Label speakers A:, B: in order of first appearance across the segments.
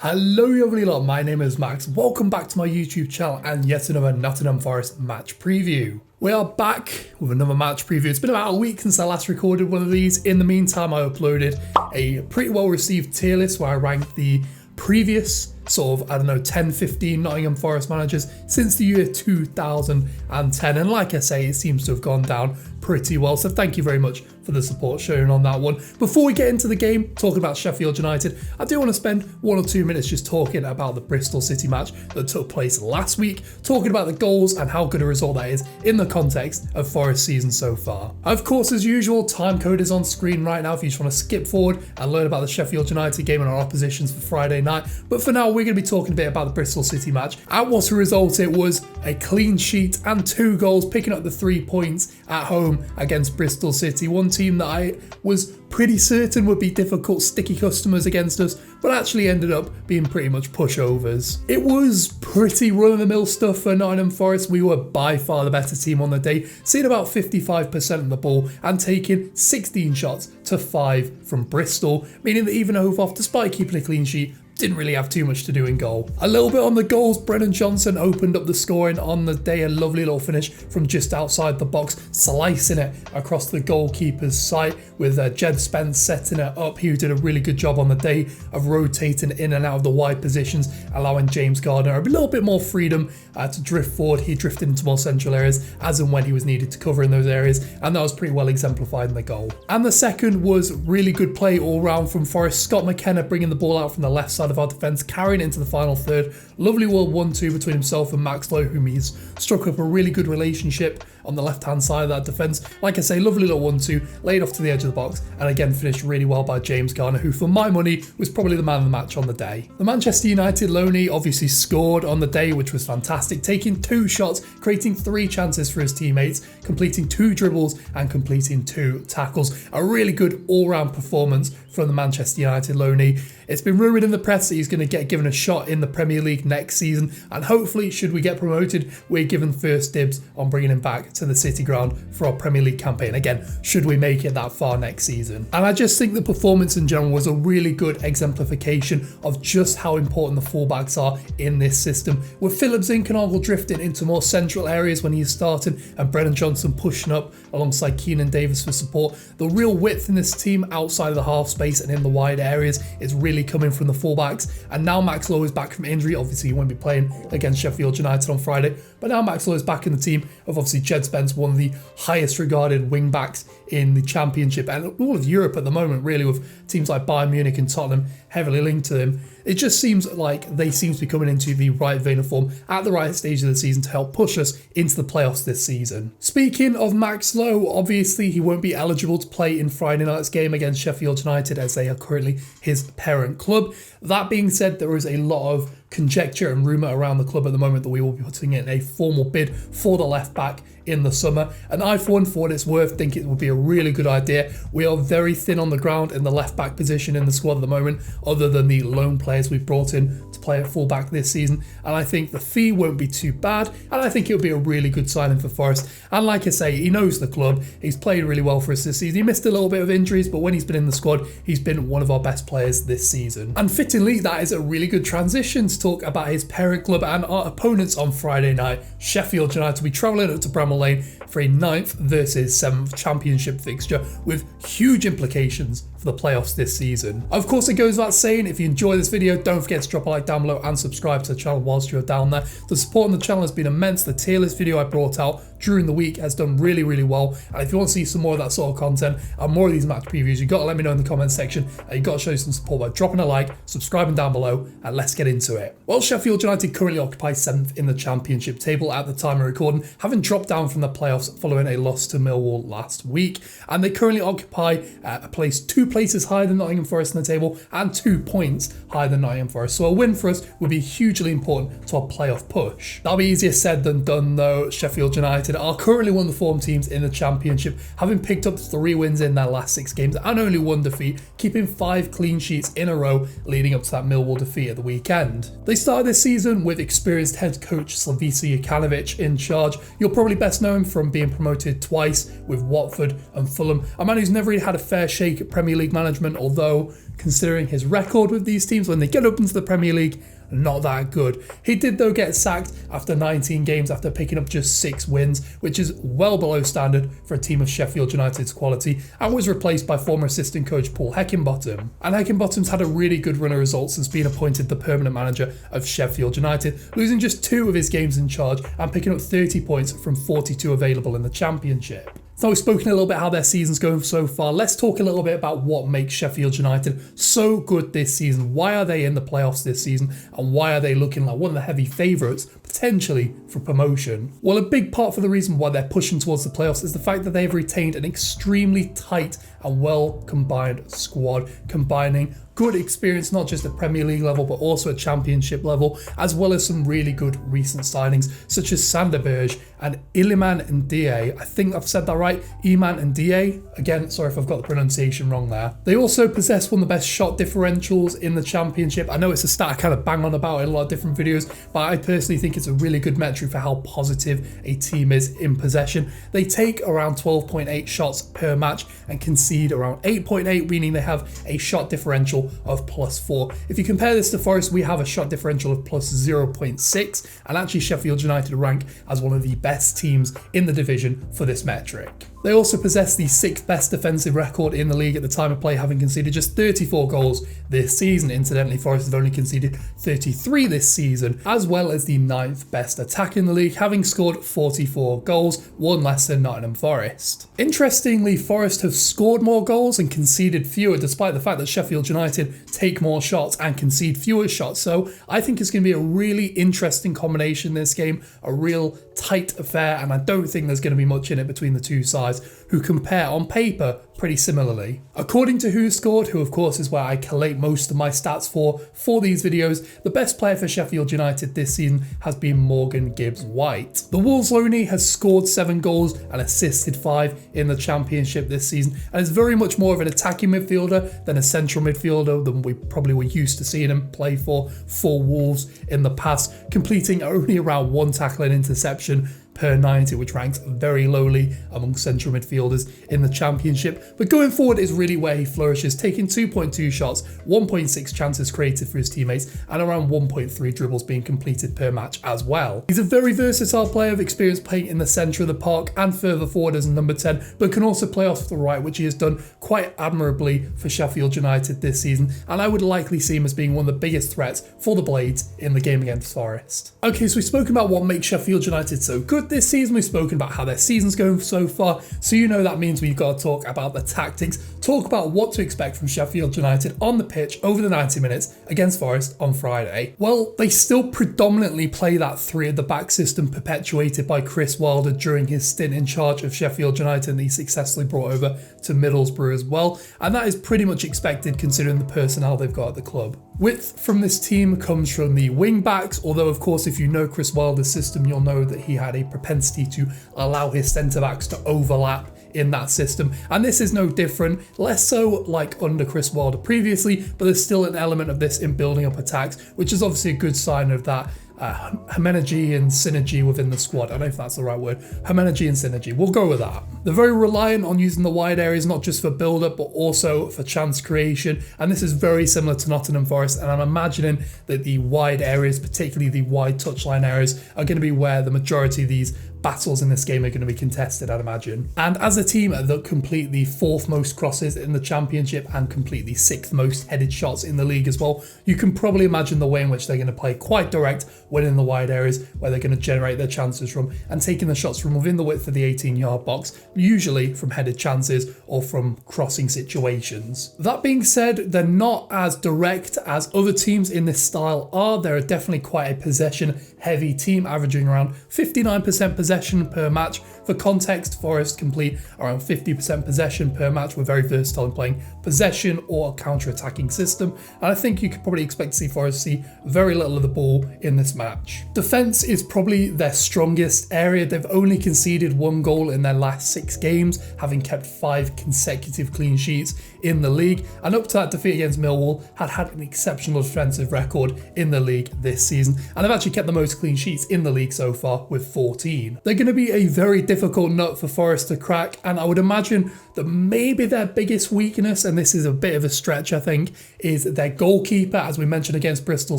A: Hello you lovely lot, my name is Max, welcome back to my YouTube channel and yet another Nottingham Forest match preview. We are back with another match preview. It's been about a week since I last recorded one of these. In the meantime, I uploaded a pretty well received tier list where I ranked the previous sort of, 10-15 Nottingham Forest managers since the year 2010, and like I say, it seems to have gone down pretty well, so thank you very much for the support shown on that one. Before we get into the game, talking about Sheffield United, I do want to spend 1 or 2 minutes just talking about the Bristol City match that took place last week, talking about the goals and how good a result that is in the context of Forest season so far. Of course, as usual, time code is on screen right now if you just want to skip forward and learn about the Sheffield United game and our oppositions for Friday night, but for now we're going to be talking a bit about the Bristol City match. At what a result it was, a clean sheet and 2 goals, picking up the 3 points at home against Bristol City, one team that I was pretty certain would be difficult, sticky customers against us, but actually ended up being pretty much pushovers. It was pretty run-of-the-mill stuff for Nottingham Forest. We were by far the better team on the day, seeing about 55% of the ball and taking 16 shots to 5 from Bristol, meaning that even Overoff, despite keeping a clean sheet, didn't really have too much to do in goal. A little bit on the goals, Brennan Johnson opened up the scoring on the day, a lovely little finish from just outside the box, slicing it across the goalkeeper's sight with Jed Spence setting it up. He did a really good job on the day of rotating in and out of the wide positions, allowing James Gardner a little bit more freedom to drift forward. He drifted into more central areas as and when he was needed to cover in those areas, and that was pretty well exemplified in the goal. And the second was really good play all round from Forest. Scott McKenna bringing the ball out from the left side of our defence, carrying it into the final third. Lovely world 1-2 between himself and Max Lowe, whom he's struck up a really good relationship on the left hand side of that defence. Like I say, lovely little 1-2, laid off to the edge of the box, and again finished really well by James Garner, who for my money was probably the man of the match on the day. The Manchester United loanee obviously scored on the day, which was fantastic, taking 2 shots, creating 3 chances for his teammates, completing 2 dribbles and completing 2 tackles. A really good all-round performance from the Manchester United loanee. It's been rumoured in the press that he's going to get given a shot in the Premier League next season, and hopefully, should we get promoted, we're given first dibs on bringing him back to the City ground for our Premier League campaign. Again, should we make it that far next season. And I just think the performance in general was a really good exemplification of just how important the fullbacks are in this system, with Philip Zinkenagel drifting into more central areas when he's starting and Brennan Johnson pushing up alongside Keenan Davis for support. The real width in this team outside of the half space and in the wide areas is really coming from the fullbacks, and now Max Lowe is back from injury. Obviously he won't be playing against Sheffield United on Friday, but now Max Lowe is back in the team of obviously Jed Spence, one of the highest regarded wing backs in the Championship and all of Europe at the moment, really, with teams like Bayern Munich and Tottenham heavily linked to him. It just seems like they seem to be coming into the right vein of form at the right stage of the season to help push us into the playoffs this season. Speaking of Max Lowe, obviously he won't be eligible to play in Friday night's game against Sheffield United as they are currently his parent club. That being said, there is a lot of conjecture and rumour around the club at the moment that we will be putting in a formal bid for the left back in the summer, and I for one, for what it's worth, think it would be a really good idea. We are very thin on the ground in the left back position in the squad at the moment, other than the loan players we've brought in to play at full back this season, and I think the fee won't be too bad, and I think it'll be a really good signing for Forest. And like I say, he knows the club, he's played really well for us this season. He missed a little bit of injuries, but when he's been in the squad, he's been one of our best players this season. And fittingly, that is a really good transition to talk about his parent club and our opponents on Friday night. Sheffield United will be travelling up to Bramall Lane for a 9th versus 7th Championship fixture with huge implications for the playoffs this season. Of course, it goes without saying, if you enjoy this video, don't forget to drop a like down below and subscribe to the channel whilst you're down there. The support on the channel has been immense. The tier list video I brought out during the week has done really, really well, and if you want to see some more of that sort of content and more of these match previews, you've got to let me know in the comments section, and you've got to show some support by dropping a like, subscribing down below, and let's get into it. Well, Sheffield United currently occupy 7th in the Championship table at the time of recording, having dropped down from the playoffs following a loss to Millwall last week, and they currently occupy a place 2 places higher than Nottingham Forest in the table and 2 points higher than Nottingham Forest, so a win for us would be hugely important to our playoff push. That'll be easier said than done though. Sheffield United United are currently one of the form teams in the Championship, having picked up 3 wins in their last 6 games and only 1 defeat, keeping 5 clean sheets in a row leading up to that Millwall defeat at the weekend. They started this season with experienced head coach Slavica Jokanovic in charge. You'll probably best know him from being promoted twice with Watford and Fulham, a man who's never really had a fair shake at Premier League management, although considering his record with these teams when they get up into the Premier League, not that good. He did though get sacked after 19 games after picking up just 6 wins, which is well below standard for a team of Sheffield United's quality, and was replaced by former assistant coach Paul Heckingbottom. And Heckingbottom's had a really good run of results since being appointed the permanent manager of Sheffield United, losing just 2 of his games in charge and picking up 30 points from 42 available in the Championship. So we've spoken a little bit how their season's going so far. Let's talk a little bit about what makes Sheffield United so good this season. Why are they in the playoffs this season? And why are they looking like one of the heavy favourites, potentially, for promotion? Well, a big part for the reason why they're pushing towards the playoffs is the fact that they've retained an extremely tight and well-combined squad, combining good experience not just at Premier League level but also at Championship level, as well as some really good recent signings such as Sander Berge and Iliman Ndiaye. I think I've said that right, Iman Ndiaye. Again, sorry if I've got the pronunciation wrong there. They also possess one of the best shot differentials in the Championship. I know it's a stat I kind of bang on about in a lot of different videos, but I personally think it's a really good metric for how positive a team is in possession. They take around 12.8 shots per match and concede around 8.8, meaning they have a shot differential of +4. If you compare this to Forest, we have a shot differential of +0.6, and actually Sheffield United rank as one of the best teams in the division for this metric. They also possess the 6th best defensive record in the league at the time of play, having conceded just 34 goals this season. Incidentally, Forest have only conceded 33 this season, as well as the 9th best attack in the league, having scored 44 goals, 1 less than Nottingham Forest. Interestingly, Forest have scored more goals and conceded fewer, despite the fact that Sheffield United take more shots and concede fewer shots. So I think it's going to be a really interesting combination in this game, a real tight affair, and I don't think there's going to be much in it between the two sides, who compare on paper pretty similarly. According to Who Scored, who of course is where I collate most of my stats for these videos, the best player for Sheffield United this season has been Morgan Gibbs-White. The Wolves loanee has scored 7 goals and assisted 5 in the Championship this season, and is very much more of an attacking midfielder than a central midfielder than we probably were used to seeing him play for Wolves in the past, completing only around 1 tackle and interception per 90, which ranks very lowly among central midfielders in the Championship. But going forward is really where he flourishes, taking 2.2 shots, 1.6 chances created for his teammates, and around 1.3 dribbles being completed per match as well. He's a very versatile player with experience playing in the centre of the park and further forward as a number 10, but can also play off the right, which he has done quite admirably for Sheffield United this season, and I would likely see him as being one of the biggest threats for the Blades in the game against Forest. Okay, so we've spoken about what makes Sheffield United so good this season. We've spoken about how their season's going so far, so you know that means we've got to talk about the tactics, talk about what to expect from Sheffield United on the pitch over the 90 minutes against Forest on Friday. Well, they still predominantly play that 3 at the back system perpetuated by Chris Wilder during his stint in charge of Sheffield United, and he successfully brought over to Middlesbrough as well, and that is pretty much expected considering the personnel they've got at the club. Width from this team comes from the wing backs, although of course if you know Chris Wilder's system, you'll know that he had a propensity to allow his centre backs to overlap in that system, and this is no different, less so like under Chris Wilder previously, but there's still an element of this in building up attacks, which is obviously a good sign of that homogeneity and synergy within the squad. I don't know if that's the right word. Homogeneity and synergy. We'll go with that. They're very reliant on using the wide areas, not just for build-up, but also for chance creation. And this is very similar to Nottingham Forest. And I'm imagining that the wide areas, particularly the wide touchline areas, are going to be where the majority of these battles in this game are going to be contested, I'd imagine. And as a team that complete the 4th most crosses in the Championship and complete the 6th most headed shots in the league as well, you can probably imagine the way in which they're going to play quite direct, winning the wide areas where they're going to generate their chances from, and taking the shots from within the width of the 18-yard box, usually from headed chances or from crossing situations. That being said, they're not as direct as other teams in this style are. They're definitely quite a possession heavy team, averaging around 59% possession possession per match. For context, Forest complete around 50% possession per match. We're very versatile in playing possession or a counter-attacking system, and I think you could probably expect to see Forest see very little of the ball in this match. Defence is probably their strongest area. They've only conceded 1 goal in their last 6 games, having kept 5 consecutive clean sheets in the league, and up to that defeat against Millwall had an exceptional defensive record in the league this season, and they've actually kept the most clean sheets in the league so far with 14. They're going to be a very difficult nut for Forest to crack, and I would imagine that maybe their biggest weakness, and this is a bit of a stretch I think, is their goalkeeper. As we mentioned against Bristol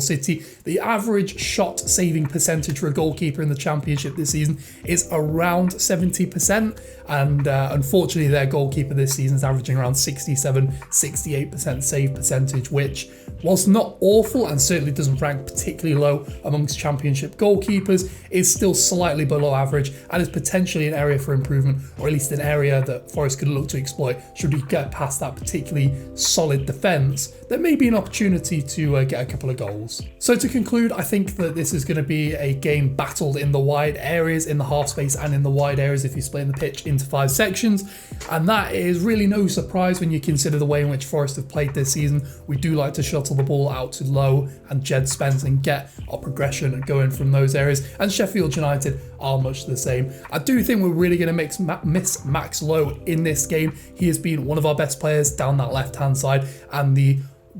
A: City, the average shot saving percentage for a goalkeeper in the Championship this season is around 70%, and unfortunately their goalkeeper this season is averaging around 67-68% save percentage, which, whilst not awful and certainly doesn't rank particularly low amongst Championship goalkeepers, is still slightly below average and is potentially an area for improvement, or at least an area that Forest could look to exploit should we get past that particularly solid defence. There may be an opportunity to get a couple of goals. So to conclude, I think that this is going to be a game battled in the wide areas, in the half space and in the wide areas if you split the pitch into 5 sections, and that is really no surprise when you consider the way in which Forest have played this season. We do like to shuttle the ball out to low and Jed Spence and get our progression going from those areas, and Sheffield United are much the same. I do think we're really going to miss Max Lowe in this game. He has been one of our best players down that left hand side, and the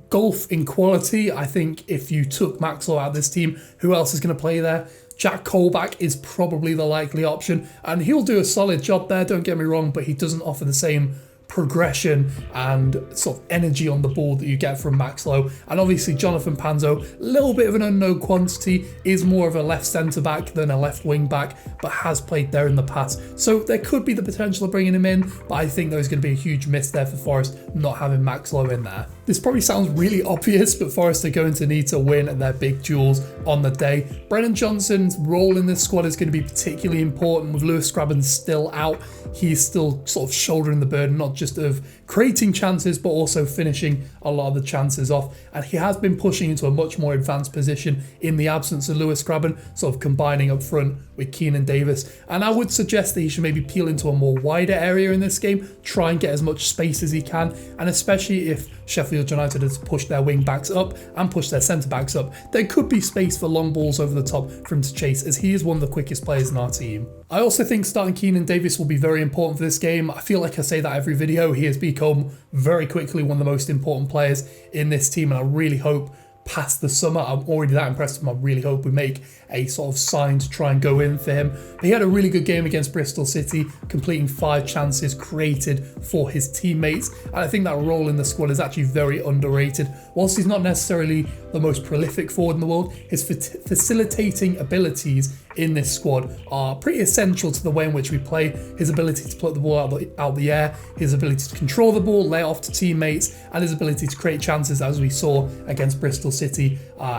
A: gulf in quality, I think if you took Max Lowe out of this team, who else is going to play there? Jack Colback is probably the likely option, and he'll do a solid job there, don't get me wrong, but he doesn't offer the same progression and sort of energy on the ball that you get from Max Lowe. And obviously Jonathan Panzo, a little bit of an unknown quantity, is more of a left centre back than a left wing back, but has played there in the past, so there could be the potential of bringing him in, but I think there's going to be a huge miss there for Forest not having Max Lowe in there. This probably sounds really obvious, but Forest are going to need to win their big duels on the day. Brennan Johnson's role in this squad is going to be particularly important. With Lewis Grabban still out, he's still sort of shouldering the burden, not just of creating chances, but also finishing a lot of the chances off. And he has been pushing into a much more advanced position in the absence of Lewis Grabban, sort of combining up front with Keenan Davis. And I would suggest that he should maybe peel into a more wider area in this game, try and get as much space as he can, and especially if Sheffield United has pushed their wing backs up and pushed their centre backs up, there could be space for long balls over the top for him to chase, as he is one of the quickest players in our team. I also think starting Keenan Davis will be very important for this game. I feel like I say that every video. He has become very quickly one of the most important players in this team, and I really hope past the summer, I'm already that impressed with him, I really hope we make a sort of sign to try and go in for him. But he had a really good game against Bristol City, completing 5 chances created for his teammates, and I think that role in the squad is actually very underrated. Whilst he's not necessarily the most prolific forward in the world, his facilitating abilities in this squad are pretty essential to the way in which we play. His ability to put the ball out the air, his ability to control the ball, lay it off to teammates, and his ability to create chances, as we saw against Bristol City,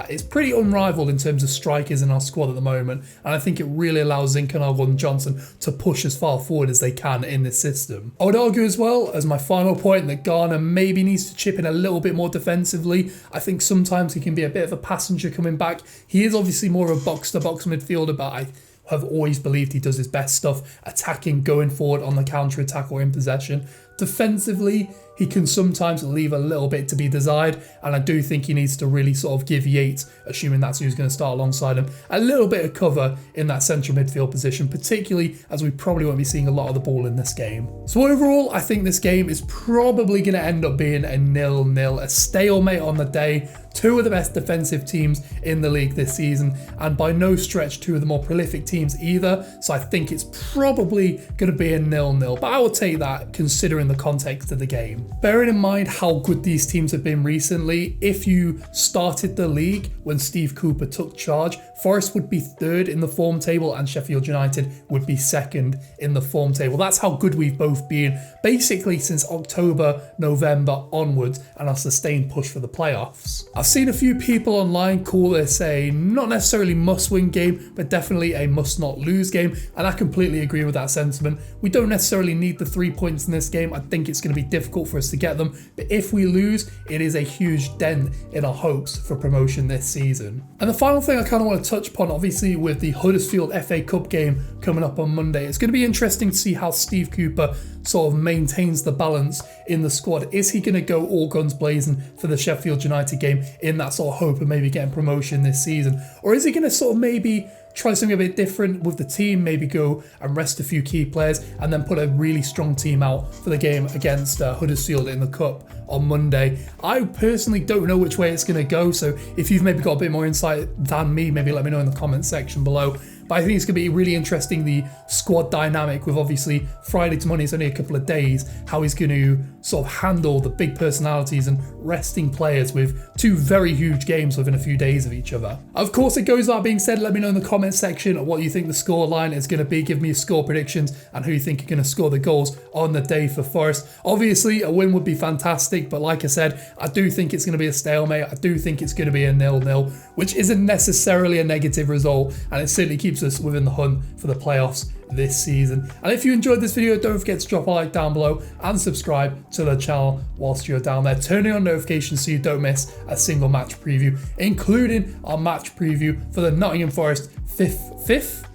A: is pretty unrivaled in terms of strikers in our squad at the moment, and I think it really allows Zinchenko and Johnson to push as far forward as they can in this system. I would argue as well, as my final point, that Garner maybe needs to chip in a little bit more defensively. I think sometimes he can be a bit of a passenger coming back. He is obviously more of a box-to-box midfielder, but I have always believed he does his best stuff attacking, going forward on the counter-attack or in possession. Defensively, he can sometimes leave a little bit to be desired, and I do think he needs to really sort of give Yates, assuming that's who's going to start alongside him, a little bit of cover in that central midfield position, particularly as we probably won't be seeing a lot of the ball in this game. So overall, I think this game is probably going to end up being a 0-0, a stalemate on the day. 2 of the best defensive teams in the league this season, and by no stretch 2 of the more prolific teams either, so I think it's probably going to be a 0-0, but I will take that considering the context of the game. Bearing in mind how good these teams have been recently, if you started the league when Steve Cooper took charge, Forest would be 3rd in the form table and Sheffield United would be 2nd in the form table. That's how good we've both been basically since October, November onwards, and our sustained push for the playoffs. I've seen a few people online call this a not necessarily must-win game, but definitely a must-not-lose game, and I completely agree with that sentiment. We don't necessarily need the 3 points in this game. I think it's going to be difficult for us to get them. But if we lose, it is a huge dent in our hopes for promotion this season. And the final thing I kind of want to touch upon, obviously with the Huddersfield FA Cup game coming up on Monday, it's going to be interesting to see how Steve Cooper sort of maintains the balance in the squad. Is he going to go all guns blazing for the Sheffield United game in that sort of hope of maybe getting promotion this season? Or is he going to sort of maybe try something a bit different with the team, maybe go and rest a few key players and then put a really strong team out for the game against Huddersfield in the Cup on Monday? I personally don't know which way it's going to go, so if you've maybe got a bit more insight than me, maybe let me know in the comment section below. But I think it's going to be really interesting, the squad dynamic with obviously Friday to Monday is only a couple of days, how he's going to sort of handle the big personalities and resting players with two very huge games within a few days of each other. Of course, it goes without being said, let me know in the comment section what you think the score line is going to be. Give me your score predictions and who you think are going to score the goals on the day for Forest. Obviously, a win would be fantastic, but like I said, I do think it's going to be a stalemate. I do think it's going to be a 0-0, which isn't necessarily a negative result, and it certainly keeps us within the hunt for the playoffs this season. And if you enjoyed this video, don't forget to drop a like down below and subscribe to the channel whilst you're down there, turning on notifications so you don't miss a single match preview, including our match preview for the Nottingham Forest fifth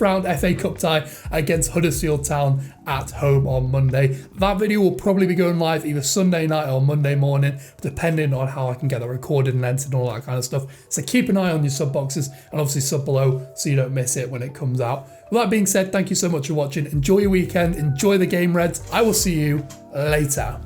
A: round FA Cup tie against Huddersfield Town at home on Monday. That video will probably be going live either Sunday night or Monday morning, depending on how I can get that recorded and edited and all that kind of stuff. So keep an eye on your sub boxes and obviously sub below so you don't miss it when it comes out. With that being said, thank you so much for watching. Enjoy your weekend. Enjoy the game, Reds. I will see you later.